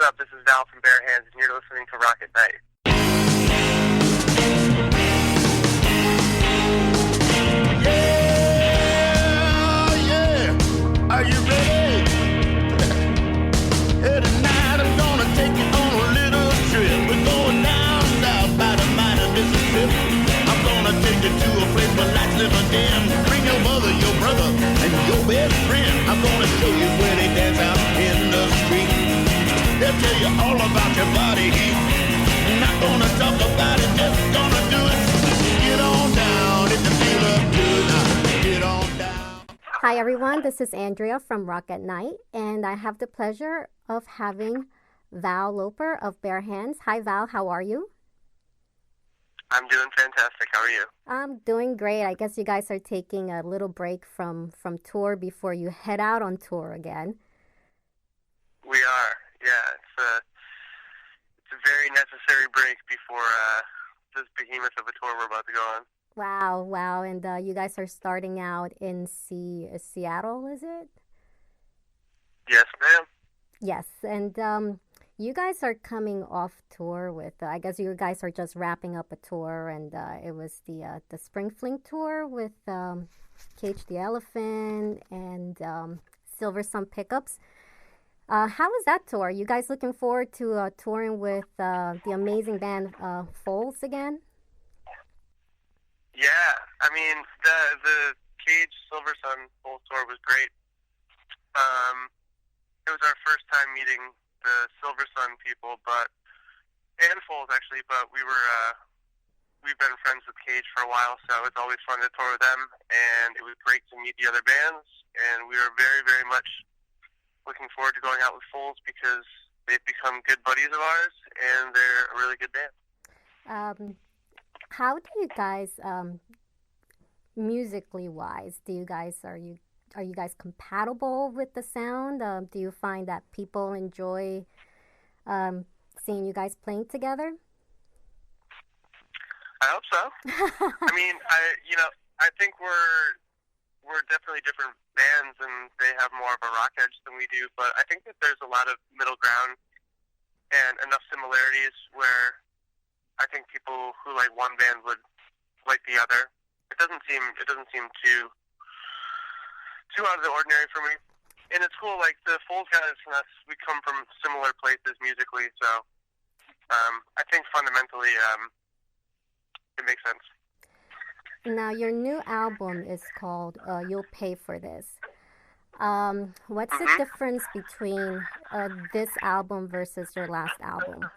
up? This is Val from Bare Hands, and you're listening to Rock at Night. Yeah, are you ready? Hey, tonight I'm gonna take you on a little trip. We're going down south by the mighty Mississippi. I'm gonna take you to a place where lights never dim. Bring your mother, your brother, and your best friend. I'm gonna show you where they dance out in the street. They'll tell you all about your body heat. Not gonna talk about it, just gonna do it. Get on down if you feel up good. Get on down. Hi everyone, this is Andrea from Rock at Night, and I have the pleasure of having Val Loper of Bare Hands. Hi Val, how are you? I'm doing fantastic. How are you? I'm doing great. I guess you guys are taking a little break from tour before you head out on tour again. We are. Yeah, it's a very necessary break before this behemoth of a tour we're about to go on. Wow. And you guys are starting out in Seattle, is it? Yes, ma'am. Yes, and you guys are coming off tour with, I guess you guys are just wrapping up a tour, and it was the Spring Fling tour with Cage the Elephant and Silver Sun Pickups. How was that tour? You guys looking forward to touring with the amazing band Foals again? Yeah, I mean, the Cage Silver Sun Foals tour was great. It was our first time meeting the Silver Sun people, and Foals actually, but we've been friends with Cage for a while, so it's always fun to tour with them, and it was great to meet the other bands, and we were very, very much looking forward to going out with Foals because they've become good buddies of ours, and they're a really good band. How do you guys, musically wise, are you guys compatible with the sound? Do you find that people enjoy seeing you guys playing together? I hope so. I mean, I think we're definitely different bands, and they have more of a rock edge than we do. But I think that there's a lot of middle ground and enough similarities where I think people who like one band would like the other. It doesn't seem too out of the ordinary for me. And it's cool, like the Foals guys and us, we come from similar places musically, so I think fundamentally it makes sense. Now, your new album is called You'll Pay for This. What's the difference between this album versus your last album?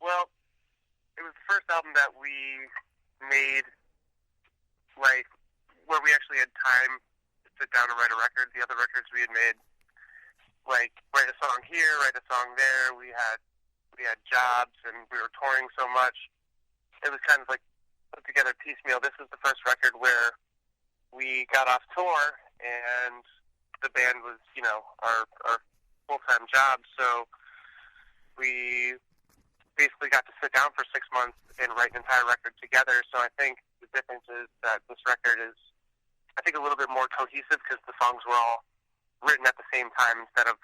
Well, it was the first album that we made, like, where we actually had time to sit down and write a record. The other records we had made, like, write a song here, write a song there. We had jobs, and we were touring so much. It was kind of like put together piecemeal. This was the first record where we got off tour, and the band was, our full-time job. So we basically got to sit down for 6 months and write an entire record together. So I think the difference is that this record is, I think, a little bit more cohesive because the songs were all written at the same time instead of,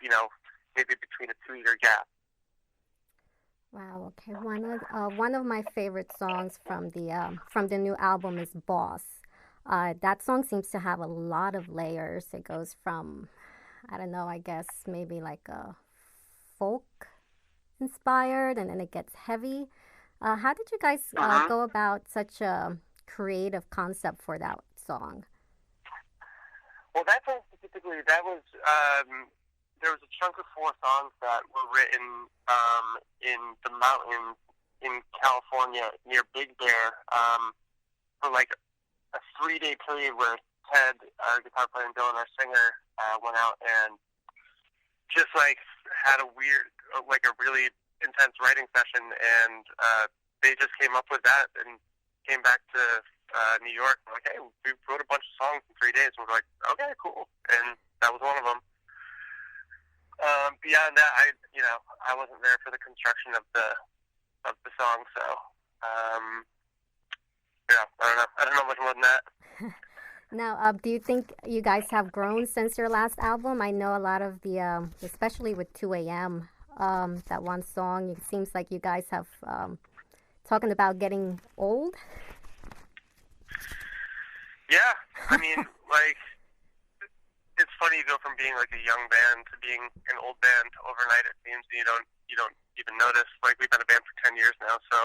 maybe between a 2-year gap. Wow. Okay. One of my favorite songs from the new album is "Boss." That song seems to have a lot of layers. It goes from, I don't know, I guess maybe like a folk inspired, and then it gets heavy. How did you guys go about such a creative concept for that song? Well, that song specifically, that was there was a chunk of 4 songs that were written in the mountains in California near Big Bear for like a 3-day period where Ted, our guitar player, and Dylan, our singer, went out and just like had a really intense writing session, and they just came up with that and came back to New York and like, hey, we wrote a bunch of songs in 3 days, and we're like, okay, cool, and that was one of them. Beyond that, I wasn't there for the construction of the song, so yeah, I don't know much more than that. Now, do you think you guys have grown since your last album? I know a lot of the, especially with 2 a.m., that one song, it seems like you guys have talking about getting old. Yeah, I mean, like, it's funny you go from being like a young band to being an old band overnight. It seems you don't even notice. Like, we've been a band for 10 years now, so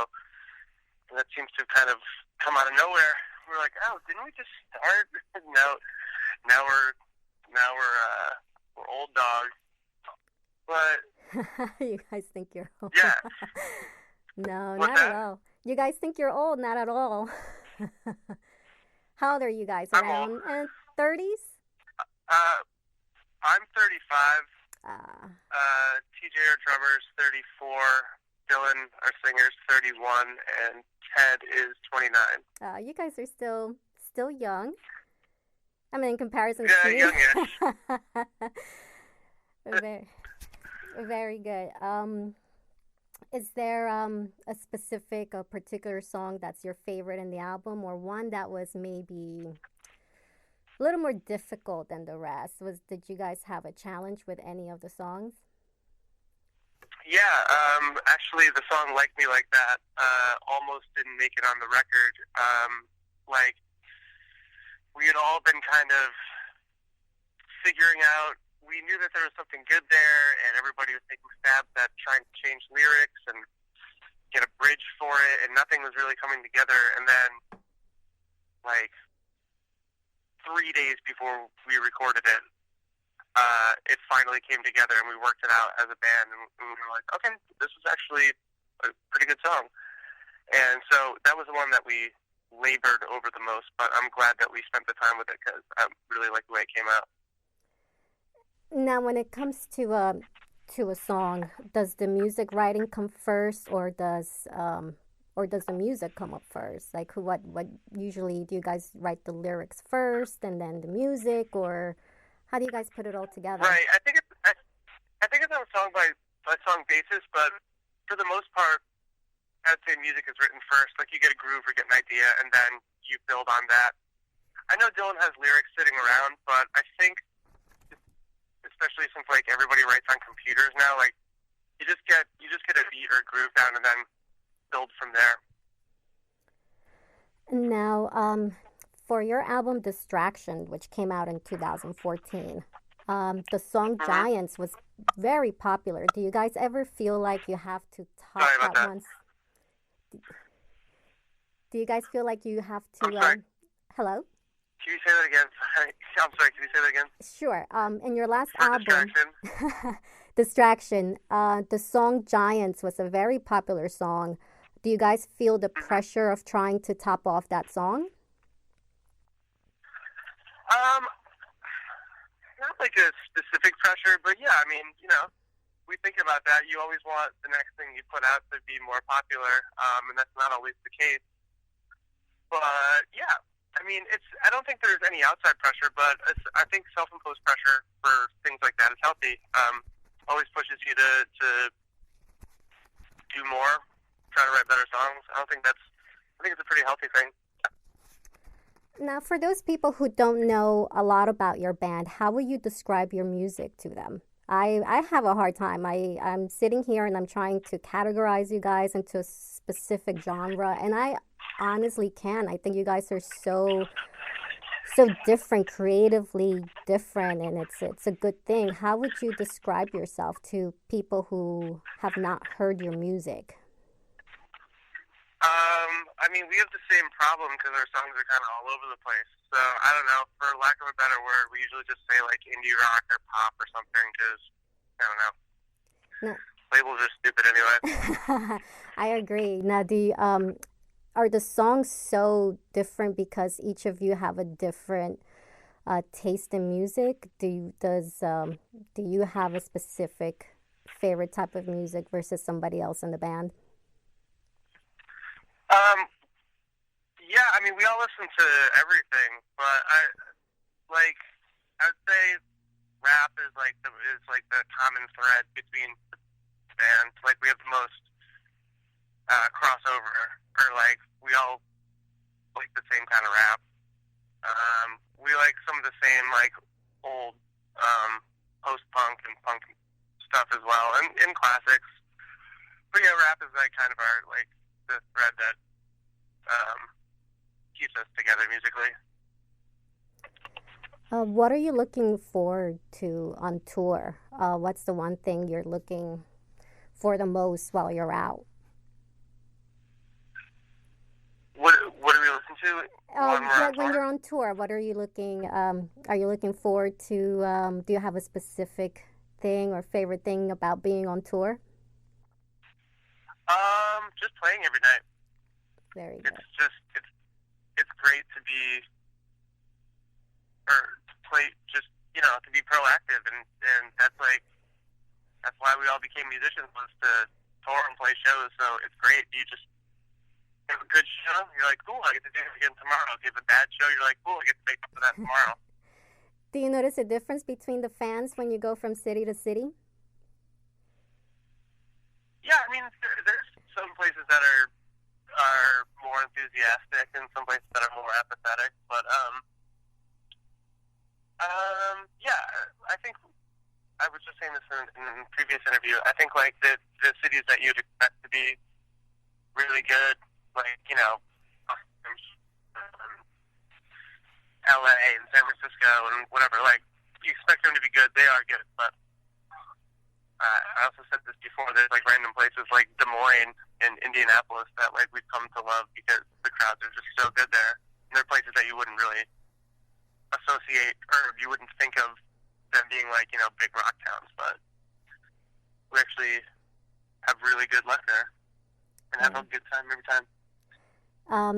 that seems to kind of come out of nowhere. We're like, oh, didn't we just start? now we're old dogs. But You guys think you're old. yeah, No, what's not at that? all. You guys think you're old? Not at all. How old are you guys? I'm old. Around 30s? Uh, I'm 35. Uh, TJ, our drummer's 34. Dylan, our singer's 31, and Ted is 29. you guys are still young. I mean, in comparison Yeah, to me. youngish. very, very good. Is there a specific, a particular song that's your favorite in the album, or one that was maybe a little more difficult than the rest? Did you guys have a challenge with any of the songs? Yeah, actually, the song "Like Me Like That" almost didn't make it on the record. Like, we had all been kind of figuring out. We knew that there was something good there, and everybody was taking stabs at trying to change lyrics and get a bridge for it, and nothing was really coming together. And then, like, 3 days before we recorded it, it finally came together, and we worked it out as a band, and we were like, okay, this is actually a pretty good song. And so that was the one that we labored over the most, but I'm glad that we spent the time with it because I really like the way it came out. Now, when it comes to a song, does the music writing come first, or does the music come up first? Like, what usually do you guys write the lyrics first and then the music, or how do you guys put it all together? Right. I think it's on a song by song basis, but for the most part, I'd say music is written first. Like, you get a groove or get an idea, and then you build on that. I know Dylan has lyrics sitting around, but I think, especially since like everybody writes on computers now, like you just get a beat or a groove down, and then build from there. Now, for your album Distraction, which came out in 2014, the song Mm-hmm. Giants was very popular. Do you guys ever feel like you have to top Sorry about that that. one? Do you guys feel like you have I'm to? sorry. Hello? Can you say that again? I'm sorry. Can you say that again? Sure. In your last For album, Distraction. Distraction, the song Giants was a very popular song. Do you guys feel the pressure of trying to top off that song? Not like a specific pressure, but yeah, I mean, we think about that. You always want the next thing you put out to be more popular, and that's not always the case. But yeah, I mean, I don't think there's any outside pressure, but I think self-imposed pressure for things like that is healthy. Always pushes you to do more, try to write better songs. I think it's a pretty healthy thing. Now, for those people who don't know a lot about your band, how will you describe your music to them? I have a hard time. I'm sitting here and I'm trying to categorize you guys into a specific genre, and I honestly can. I think you guys are so different, creatively different, and it's a good thing. How would you describe yourself to people who have not heard your music? I mean, we have the same problem because our songs are kind of all over the place. So, I don't know, for lack of a better word, we usually just say, like, indie rock or pop or something because, I don't know. No. Labels are stupid anyway. I agree. Now, are the songs so different because each of you have a different taste in music? Do you have a specific favorite type of music versus somebody else in the band? Yeah, I mean, we all listen to everything, but I'd say rap is like the common thread between the bands. Like, we have the most crossover, or like we all like the same kind of rap. we like some of the same like old post-punk and punk stuff as well, and classics. But yeah, rap is like kind of our like the thread that keeps us together musically. What are you looking forward to on tour? What's the one thing you're looking for the most while you're out? What do we listen to When you're on tour, what are you looking? Are you looking forward to? Do you have a specific thing or favorite thing about being on tour? Just playing every night. Very good. It's great to be to play, just to be proactive, and that's why we all became musicians, was to tour and play shows. So it's great. You just have a good show, you're like, cool, I get to do it again tomorrow. If you have a bad show, you're like, cool, I get to make up for that tomorrow. Do you notice a difference between the fans when you go from city to city? Yeah, I mean, there's some places that are more enthusiastic and some places that are more apathetic. But yeah, I think I was just saying this in a previous interview. I think like the cities that you'd expect to be really good, like LA and San Francisco and whatever, like you expect them to be good. They are good, but I also said this before. There's like random places like Des Moines and Indianapolis that like we've come to love because the crowds are just so good there. And they're places that you wouldn't really associate, or you wouldn't think of them being like big rock towns, but we actually have really good luck there and have a good time every time.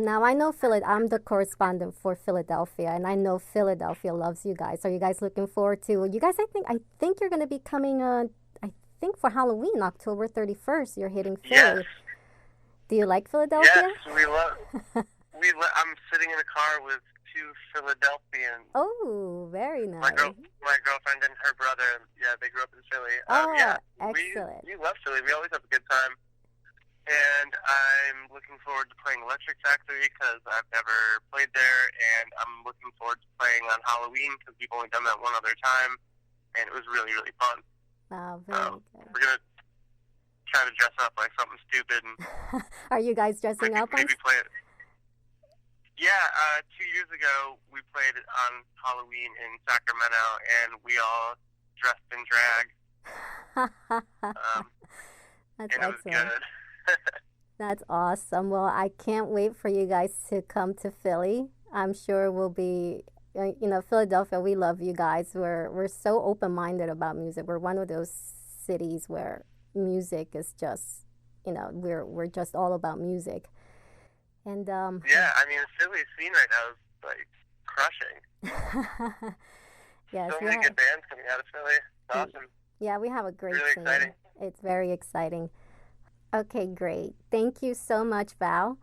Now I know I'm the correspondent for Philadelphia, and I know Philadelphia loves you guys. Are you guys looking forward to? You guys, I think you're going to be coming. I think for Halloween, October 31st, you're hitting Philly. Yes. Do you like Philadelphia? Yes, we love. I'm sitting in a car with two Philadelphians. Oh, very nice. My girlfriend and her brother. Yeah, they grew up in Philly. Excellent. We love Philly. We always have a good time. And I'm looking forward to playing Electric Factory because I've never played there, and I'm looking forward to playing on Halloween because we've only done that one other time, and it was really, really fun. Wow, very good. We're going to try to dress up like something stupid. And are you guys dressing up? Maybe play it. Yeah, 2 years ago, we played on Halloween in Sacramento, and we all dressed in drag. That's and excellent. It was good. That's awesome. Well, I can't wait for you guys to come to Philly. I'm sure we'll be, Philadelphia, we love you guys. We're so open-minded about music. We're one of those cities where music is just, we're just all about music. And yeah, I mean, Philly's scene right now is like crushing. Yes, so many good bands coming out of Philly. It's awesome. Yeah, we have a great really scene. Exciting. It's very exciting. Okay, great. Thank you so much, Val.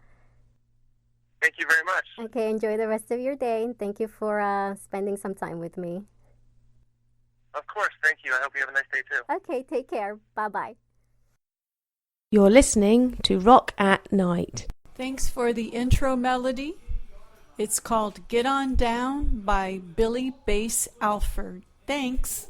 Thank you very much. Okay, enjoy the rest of your day. Thank you for spending some time with me. Of course, thank you. I hope you have a nice day too. Okay, take care. Bye-bye. You're listening to Rock at Night. Thanks for the intro melody. It's called Get On Down by Billy Bass Alford. Thanks.